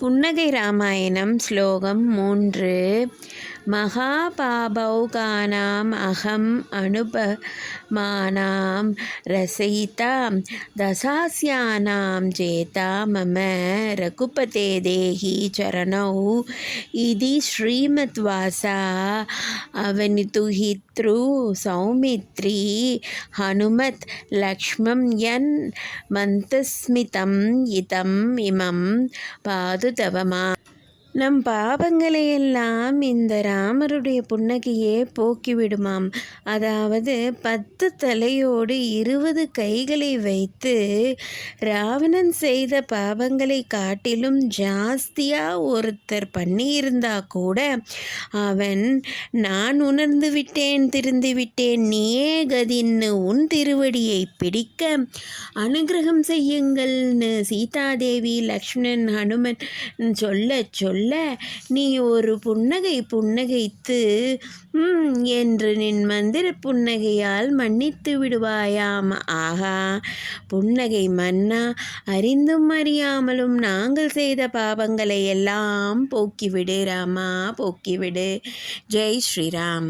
புன்னகை ராமாயணம் ஸ்லோகம் 3. மகாபாபௌகானாம் அகம் அனுபமானாம் ரசயிதாம் தசாஸ்யானாம் ஜேதா மம ரகுபதே தேஹி சரணௌ இதி ஸ்ரீமத்வாசா அவனிதுஹித்ரு சௌமித்ரி ஹனுமத் லக்ஷ்மம் யன் மந்தஸ்மிதம் இதம் இமம் பாதுதவமா. நம் பாவங்களையெல்லாம் இந்த ராமருடைய புன்னகையே போக்கிவிடுமாம். அதாவது 10 தலையோடு 20 கைகளை வைத்து ராவணன் செய்த பாவங்களை காட்டிலும் ஜாஸ்தியா ஒருத்தர் பண்ணியிருந்தா கூட அவன் நான் உணர்ந்து விட்டேன், திருந்து விட்டேன், நீயே கதின்னு உன் திருவடியை பிடிக்க அனுகிரகம் செய்யுங்கள்னு சீதாதேவி லக்ஷ்மணன் ஹனுமன் சொல்ல நீ ஒரு புன்னகைத்து என்று நின் மந்திர புன்னகையால் மன்னித்து விடுவாயாம். ஆகா, புன்னகை மன்னா, அறிந்தும் அறியாமலும் நாங்கள் செய்த பாவங்களை எல்லாம் போக்கிவிடு ராமா, போக்கிவிடு. ஜெய் ஸ்ரீராம்.